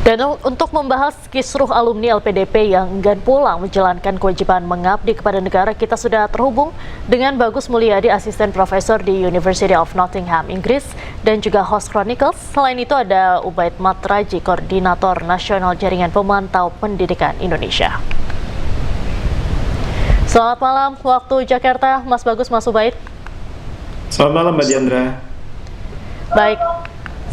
Dan untuk membahas kisruh alumni LPDP yang enggan pulang menjalankan kewajiban mengabdi kepada negara, kita sudah terhubung dengan Bagus Mulyadi, asisten profesor di University of Nottingham, Inggris, dan juga host Chronicles. Selain itu ada Ubaid Matraji, Koordinator Nasional Jaringan Pemantau Pendidikan Indonesia. Selamat malam waktu Jakarta, Mas Bagus, Mas Ubaid. Selamat malam, Mbak Diandra. Baik.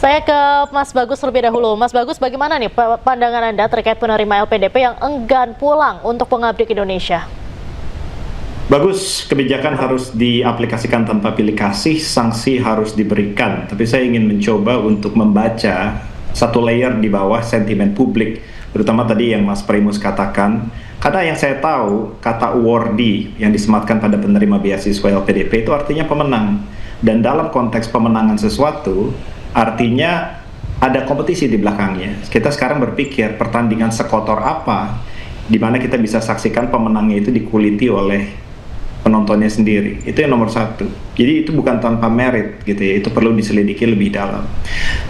Saya ke Mas Bagus terlebih dahulu. Mas Bagus, bagaimana nih pandangan Anda terkait penerima LPDP yang enggan pulang untuk mengabdi ke Indonesia? Bagus, kebijakan harus diaplikasikan tanpa pilih kasih, sanksi harus diberikan. Tapi saya ingin mencoba untuk membaca satu layer di bawah sentimen publik, terutama tadi yang Mas Primus katakan. Karena yang saya tahu, kata awardee yang disematkan pada penerima beasiswa LPDP itu artinya pemenang. Dan dalam konteks pemenangan sesuatu, artinya ada kompetisi di belakangnya. Kita sekarang berpikir pertandingan sekotor apa di mana kita bisa saksikan pemenangnya itu dikuliti oleh penontonnya sendiri. Itu yang nomor satu. Jadi itu bukan tanpa merit gitu ya, itu perlu diselidiki lebih dalam.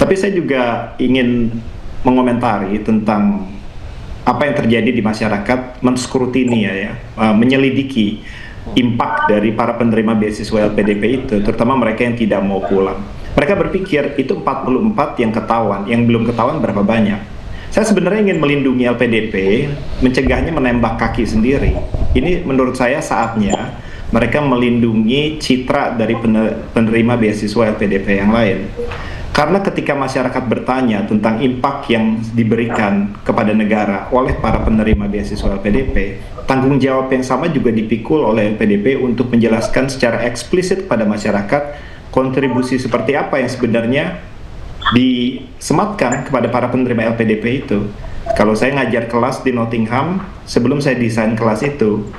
Tapi saya juga ingin mengomentari tentang apa yang terjadi di masyarakat, menskrutini menyelidiki impak dari para penerima beasiswa LPDP itu, terutama mereka yang tidak mau pulang. Mereka berpikir itu 44 yang ketahuan, yang belum ketahuan berapa banyak. Saya sebenarnya ingin melindungi LPDP, mencegahnya menembak kaki sendiri. Ini menurut saya saatnya mereka melindungi citra dari penerima beasiswa LPDP yang lain. Karena ketika masyarakat bertanya tentang impak yang diberikan kepada negara oleh para penerima beasiswa LPDP, tanggung jawab yang sama juga dipikul oleh LPDP untuk menjelaskan secara eksplisit kepada masyarakat kontribusi seperti apa yang sebenarnya disematkan kepada para penerima LPDP itu. Kalau saya ngajar kelas di Nottingham, sebelum saya desain kelas itu,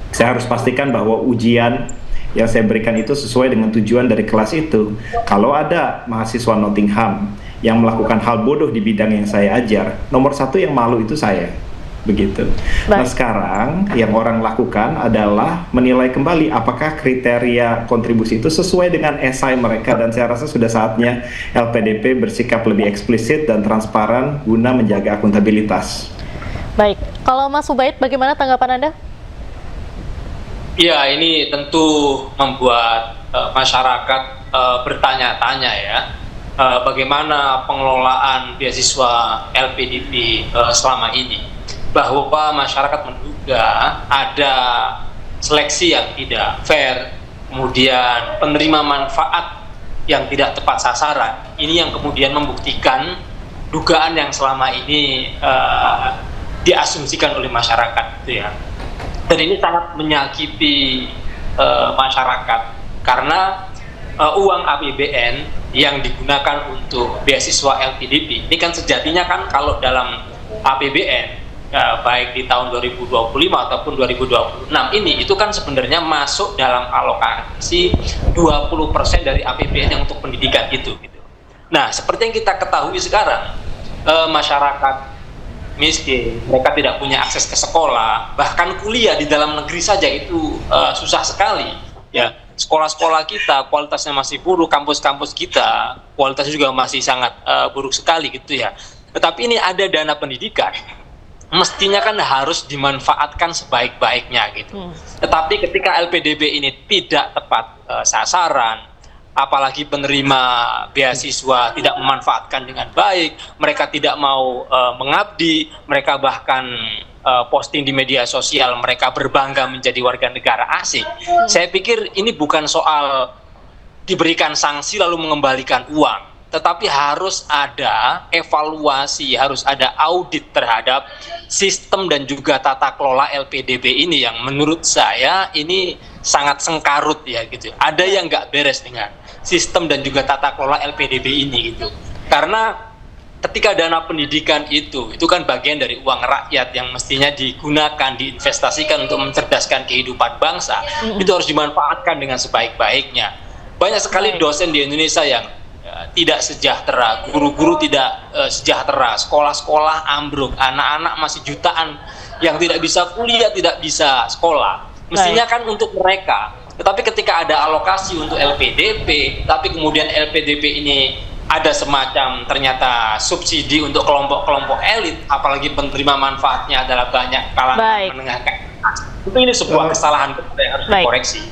saya harus pastikan bahwa ujian yang saya berikan itu sesuai dengan tujuan dari kelas itu. Kalau ada mahasiswa Nottingham yang melakukan hal bodoh di bidang yang saya ajar, nomor satu yang malu itu saya. Begitu. Nah sekarang yang orang lakukan adalah menilai kembali apakah kriteria kontribusi itu sesuai dengan esai mereka, dan saya rasa sudah saatnya LPDP bersikap lebih eksplisit dan transparan guna menjaga akuntabilitas. Baik, kalau Mas Ubaid bagaimana tanggapan Anda? Ya, ini tentu membuat masyarakat bertanya-tanya ya, bagaimana pengelolaan beasiswa LPDP selama ini. Bahwa masyarakat menduga ada seleksi yang tidak fair, kemudian penerima manfaat yang tidak tepat sasaran. Ini yang kemudian membuktikan dugaan yang selama ini diasumsikan oleh masyarakat, gitu ya. Dan ini sangat menyakiti masyarakat karena uang APBN yang digunakan untuk beasiswa LPDP ini kan sejatinya kan kalau dalam APBN baik di tahun 2025 ataupun 2026 ini itu kan sebenarnya masuk dalam alokasi 20% dari APBN yang untuk pendidikan itu gitu. Nah, seperti yang kita ketahui sekarang, masyarakat miskin, mereka tidak punya akses ke sekolah, bahkan kuliah di dalam negeri saja itu susah sekali ya. Sekolah-sekolah kita kualitasnya masih buruk, kampus-kampus kita kualitasnya juga masih sangat buruk sekali gitu ya. Tetapi ini ada dana pendidikan, mestinya kan harus dimanfaatkan sebaik-baiknya gitu. Tetapi ketika LPDP ini tidak tepat sasaran, apalagi penerima beasiswa tidak memanfaatkan dengan baik, mereka tidak mau mengabdi, mereka bahkan posting di media sosial, mereka berbangga menjadi warga negara asing. Saya pikir ini bukan soal diberikan sanksi lalu mengembalikan uang, tetapi harus ada evaluasi, harus ada audit terhadap sistem dan juga tata kelola LPDP ini yang menurut saya ini sangat sengkarut ya gitu. Ada yang nggak beres dengan sistem dan juga tata kelola LPDP ini gitu. Karena ketika dana pendidikan itu kan bagian dari uang rakyat yang mestinya digunakan, diinvestasikan untuk mencerdaskan kehidupan bangsa, itu harus dimanfaatkan dengan sebaik-baiknya. Banyak sekali dosen di Indonesia yang tidak sejahtera, guru-guru tidak sejahtera, sekolah-sekolah ambruk, anak-anak masih jutaan yang tidak bisa kuliah, tidak bisa sekolah. Mestinya kan untuk mereka. Tetapi ketika ada alokasi untuk LPDP, tapi kemudian LPDP ini ada semacam ternyata subsidi untuk kelompok-kelompok elit, apalagi penerima manfaatnya adalah banyak kalangan menengah ke atas. Itu ini sebuah kesalahan yang harus dikoreksi.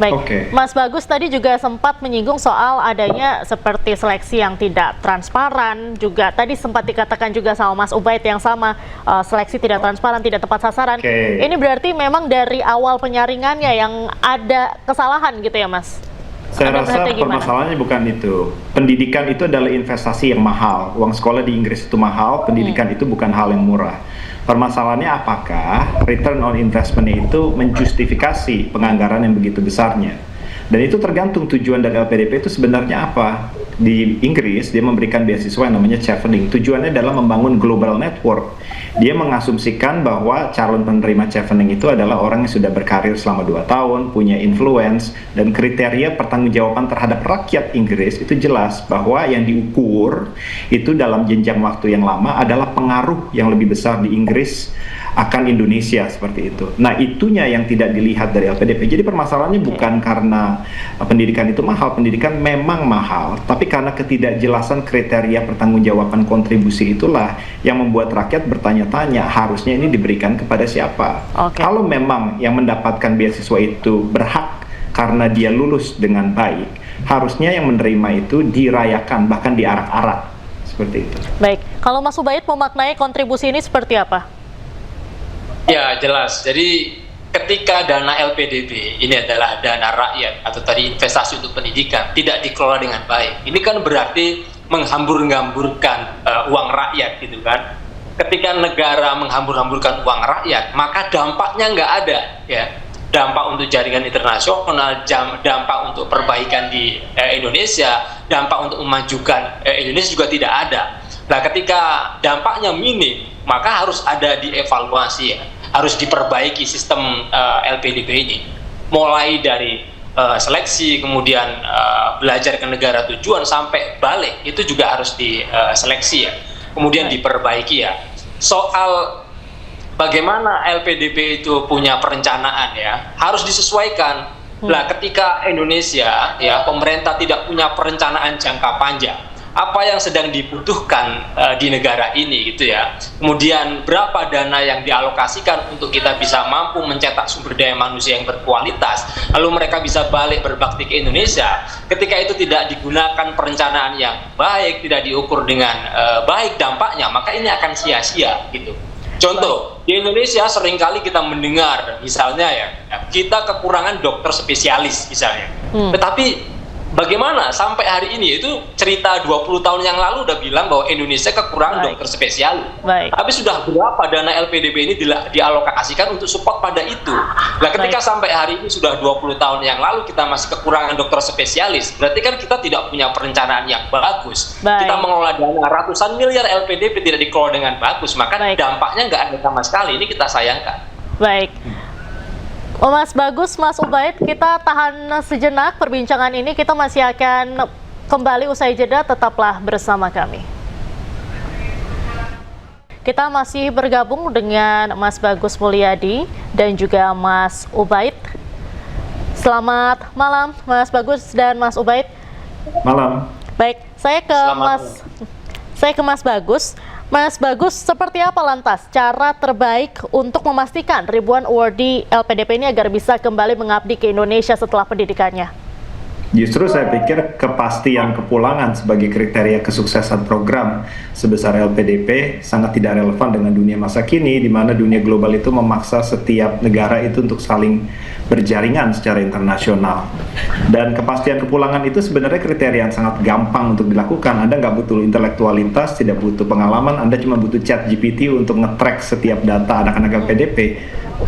Baik, Mas Bagus tadi juga sempat menyinggung soal adanya seperti seleksi yang tidak transparan, juga tadi sempat dikatakan juga sama Mas Ubaid yang sama, seleksi tidak transparan, tidak tepat sasaran. Ini berarti memang dari awal penyaringannya yang ada kesalahan gitu ya Mas? Saya rasa permasalahannya bukan itu. Pendidikan itu adalah investasi yang mahal. Uang sekolah di Inggris itu mahal, pendidikan itu bukan hal yang murah. Permasalahannya apakah return on investment itu menjustifikasi penganggaran yang begitu besarnya. Dan itu tergantung tujuan dari LPDP itu sebenarnya apa. Di Inggris dia memberikan beasiswa yang namanya chevening. Tujuannya adalah membangun global network. Dia mengasumsikan bahwa calon penerima chevening itu adalah orang yang sudah berkarir selama 2 tahun, punya influence, dan kriteria pertanggungjawaban terhadap rakyat Inggris itu jelas bahwa yang diukur itu dalam jenjang waktu yang lama adalah pengaruh yang lebih besar di Inggris akan Indonesia seperti itu. Nah, itunya yang tidak dilihat dari LPDP. Jadi permasalahannya bukan karena pendidikan itu mahal, pendidikan memang mahal, tapi karena ketidakjelasan kriteria pertanggungjawaban kontribusi itulah yang membuat rakyat bertanya-tanya harusnya ini diberikan kepada siapa. Kalau memang yang mendapatkan beasiswa itu berhak karena dia lulus dengan baik, harusnya yang menerima itu dirayakan, bahkan diarak-arak seperti itu. Baik, kalau Mas Ubaid memaknai kontribusi ini seperti apa? Ya jelas, jadi ketika dana LPDP ini adalah dana rakyat atau tadi investasi untuk pendidikan tidak dikelola dengan baik, ini kan berarti menghambur-hamburkan uang rakyat gitu kan. Ketika negara menghambur-hamburkan uang rakyat, maka dampaknya nggak ada ya. Dampak untuk jaringan internasional, dampak untuk perbaikan di Indonesia, dampak untuk memajukan Indonesia juga tidak ada. Nah, ketika dampaknya minim, maka harus ada dievaluasi ya, harus diperbaiki sistem LPDP ini. Mulai dari seleksi, kemudian belajar ke negara tujuan sampai balik, itu juga harus diseleksi ya, kemudian diperbaiki ya. Soal bagaimana LPDP itu punya perencanaan ya, harus disesuaikan. Nah, ketika Indonesia ya, pemerintah tidak punya perencanaan jangka panjang, apa yang sedang dibutuhkan di negara ini gitu ya, kemudian berapa dana yang dialokasikan untuk kita bisa mampu mencetak sumber daya manusia yang berkualitas, lalu mereka bisa balik berbakti ke Indonesia. Ketika itu tidak digunakan perencanaan yang baik, tidak diukur dengan baik dampaknya, maka ini akan sia-sia gitu. Contoh, di Indonesia seringkali kita mendengar misalnya ya, kita kekurangan dokter spesialis misalnya, tetapi bagaimana sampai hari ini, itu cerita 20 tahun yang lalu udah bilang bahwa Indonesia kekurangan dokter spesialis. Tapi sudah berapa dana LPDP ini dialokasikan untuk support pada itu. Nah, ketika sampai hari ini sudah 20 tahun yang lalu kita masih kekurangan dokter spesialis, berarti kan kita tidak punya perencanaan yang bagus. Kita mengelola dana ratusan miliar LPDP tidak dikelola dengan bagus, maka dampaknya nggak ada sama sekali. Ini kita sayangkan. Baik. Mas Bagus, Mas Ubaid, kita tahan sejenak perbincangan ini. Kita masih akan kembali usai jeda, tetaplah bersama kami. Kita masih bergabung dengan Mas Bagus Mulyadi dan juga Mas Ubaid. Selamat malam, Mas Bagus dan Mas Ubaid. Malam. Baik, saya ke Mas Bagus. Mas Bagus, seperti apa lantas cara terbaik untuk memastikan ribuan awardee LPDP ini agar bisa kembali mengabdi ke Indonesia setelah pendidikannya? Justru saya pikir kepastian kepulangan sebagai kriteria kesuksesan program sebesar LPDP sangat tidak relevan dengan dunia masa kini, di mana dunia global itu memaksa setiap negara itu untuk saling berjaringan secara internasional. Dan kepastian kepulangan itu sebenarnya kriteria yang sangat gampang untuk dilakukan. Anda nggak butuh intelektualitas, tidak butuh pengalaman, Anda cuma butuh chat GPT untuk nge-track setiap data anak-anak LPDP.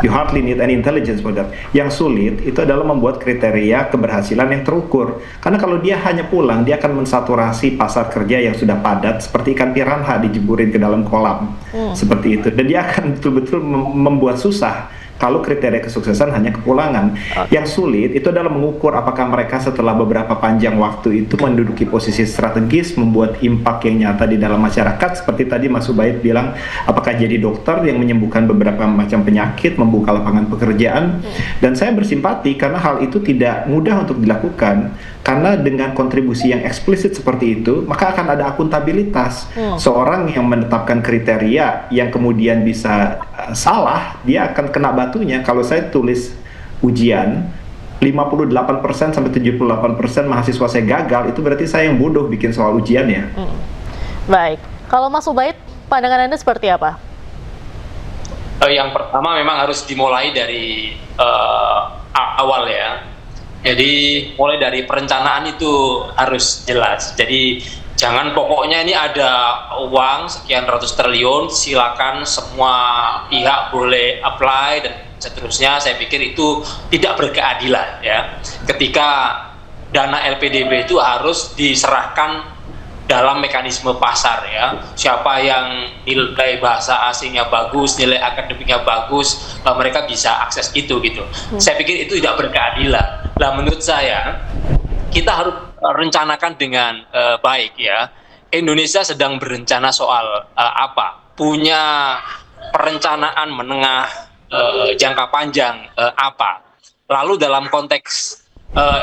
You hardly need any intelligence for that. Yang sulit itu adalah membuat kriteria keberhasilan yang terukur. Karena kalau dia hanya pulang, dia akan mensaturasi pasar kerja yang sudah padat seperti ikan piranha dijeburin ke dalam kolam. Seperti itu. Dan dia akan betul-betul membuat susah kalau kriteria kesuksesan hanya kepulangan. Yang sulit itu adalah mengukur apakah mereka setelah beberapa panjang waktu itu menduduki posisi strategis, membuat impact yang nyata di dalam masyarakat. Seperti tadi Mas Ubaid bilang, apakah jadi dokter yang menyembuhkan beberapa macam penyakit, membuka lapangan pekerjaan. Dan saya bersimpati karena hal itu tidak mudah untuk dilakukan. Karena dengan kontribusi yang eksplisit seperti itu, maka akan ada akuntabilitas. Seorang yang menetapkan kriteria yang kemudian bisa salah, dia akan kena batunya. Kalau saya tulis ujian, 58% sampai 78% mahasiswa saya gagal, itu berarti saya yang bodoh bikin soal ujiannya. Baik, kalau Mas Ubaid, pandangan Anda seperti apa? Yang pertama memang harus dimulai dari awal ya. Jadi mulai dari perencanaan itu harus jelas. Jadi jangan pokoknya ini ada uang sekian ratus triliun, silakan semua pihak boleh apply dan seterusnya. Saya pikir itu tidak berkeadilan ya. Ketika dana LPDP itu harus diserahkan dalam mekanisme pasar ya. Siapa yang nilai bahasa asingnya bagus, nilai akademiknya bagus, mereka bisa akses itu gitu. Saya pikir itu tidak berkeadilan. Nah, menurut saya kita harus rencanakan dengan baik ya. Indonesia sedang berencana soal apa? Punya perencanaan menengah jangka panjang apa? Lalu dalam konteks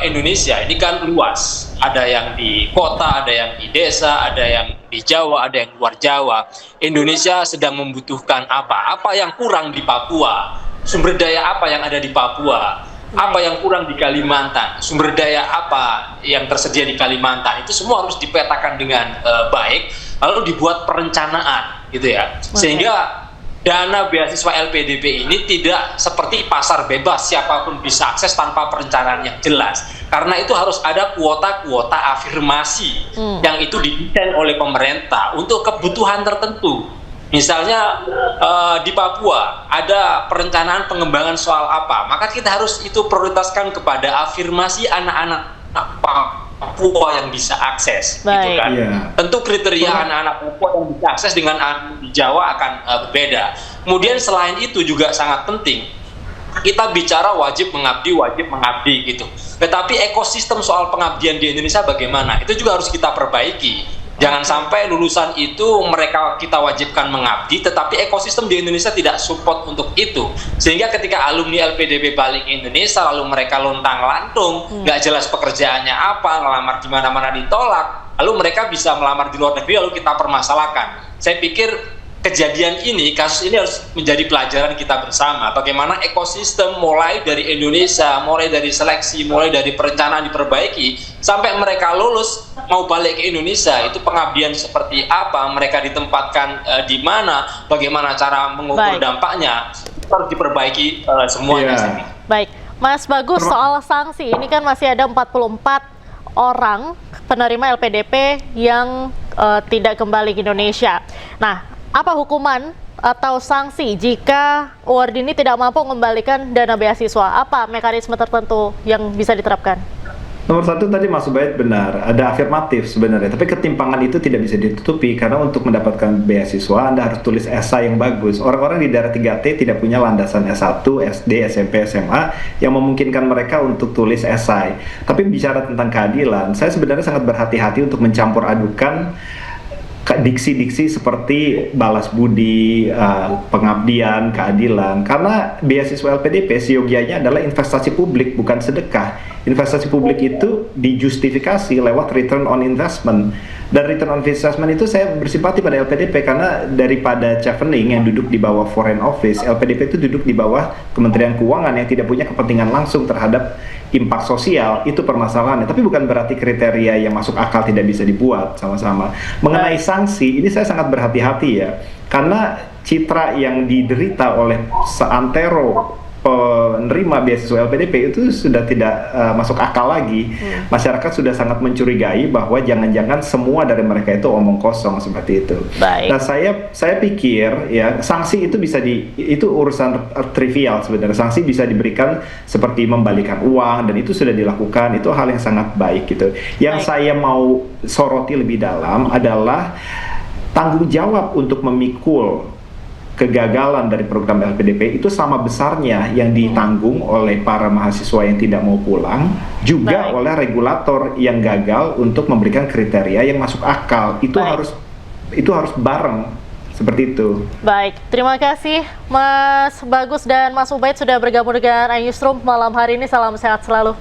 Indonesia ini kan luas, ada yang di kota, ada yang di desa, ada yang di Jawa, ada yang luar Jawa. Indonesia sedang membutuhkan apa? Apa yang kurang di Papua? Sumber daya apa yang ada di Papua? Apa yang kurang di Kalimantan? Sumber daya apa yang tersedia di Kalimantan? Itu semua harus dipetakan dengan baik, lalu dibuat perencanaan, gitu ya. Sehingga dana beasiswa LPDP ini tidak seperti pasar bebas, siapapun bisa akses tanpa perencanaan yang jelas. Karena itu harus ada kuota-kuota afirmasi yang itu didesain oleh pemerintah untuk kebutuhan tertentu. Misalnya di Papua ada perencanaan pengembangan soal apa, maka kita harus itu prioritaskan kepada afirmasi anak-anak Papua yang bisa akses, gitu kan? Tentu kriteria anak-anak Papua yang bisa akses dengan anak di Jawa akan berbeda. Kemudian selain itu juga sangat penting, kita bicara wajib mengabdi gitu. Tetapi ekosistem soal pengabdian di Indonesia bagaimana? Itu juga harus kita perbaiki. Jangan sampai lulusan itu mereka kita wajibkan mengabdi, tetapi ekosistem di Indonesia tidak support untuk itu. Sehingga ketika alumni LPDP balik ke Indonesia, lalu mereka lontang-lantung, nggak jelas pekerjaannya apa, ngelamar di mana-mana ditolak, lalu mereka bisa melamar di luar negeri, lalu kita permasalahkan. Saya pikir kejadian ini, kasus ini harus menjadi pelajaran kita bersama. Bagaimana ekosistem mulai dari Indonesia, mulai dari seleksi, mulai dari perencanaan diperbaiki, sampai mereka lulus mau balik ke Indonesia, itu pengabdian seperti apa, mereka ditempatkan di mana, bagaimana cara mengukur dampaknya, itu harus diperbaiki semuanya. Baik, Mas Bagus, soal sanksi, ini kan masih ada 44 orang penerima LPDP yang tidak kembali ke Indonesia. Nah, apa hukuman atau sanksi jika award ini tidak mampu mengembalikan dana beasiswa? Apa mekanisme tertentu yang bisa diterapkan? Nomor satu tadi Mas Ubaid benar, ada afirmatif sebenarnya, tapi ketimpangan itu tidak bisa ditutupi karena untuk mendapatkan beasiswa Anda harus tulis esai yang bagus. Orang-orang di daerah 3T tidak punya landasan S1, SD, SMP, SMA yang memungkinkan mereka untuk tulis esai. Tapi bicara tentang keadilan, saya sebenarnya sangat berhati-hati untuk mencampur adukan diksi-diksi seperti balas budi, pengabdian, keadilan. Karena beasiswa LPDP seyogianya adalah investasi publik, bukan sedekah. Investasi publik itu dijustifikasi lewat return on investment. Dan return on investment itu saya bersimpati pada LPDP karena daripada Chevening yang duduk di bawah Foreign Office, LPDP itu duduk di bawah Kementerian Keuangan yang tidak punya kepentingan langsung terhadap impact sosial. Itu permasalahannya. Tapi bukan berarti kriteria yang masuk akal tidak bisa dibuat sama-sama. Mengenai sanksi, ini saya sangat berhati-hati ya, karena citra yang diderita oleh seantero penerima beasiswa LPDP itu sudah tidak masuk akal lagi. Masyarakat sudah sangat mencurigai bahwa jangan-jangan semua dari mereka itu omong kosong seperti itu. Nah, saya pikir ya sanksi itu itu urusan trivial sebenarnya. Sanksi bisa diberikan seperti membalikan uang dan itu sudah dilakukan. Itu hal yang sangat baik gitu. Yang saya mau soroti lebih dalam adalah tanggung jawab untuk memikul kegagalan dari program LPDP itu sama besarnya yang ditanggung oleh para mahasiswa yang tidak mau pulang, juga oleh regulator yang gagal untuk memberikan kriteria yang masuk akal. Itu harus bareng seperti itu. Baik, terima kasih Mas Bagus dan Mas Ubaid sudah bergabung dengan iNewsroom malam hari ini. Salam sehat selalu.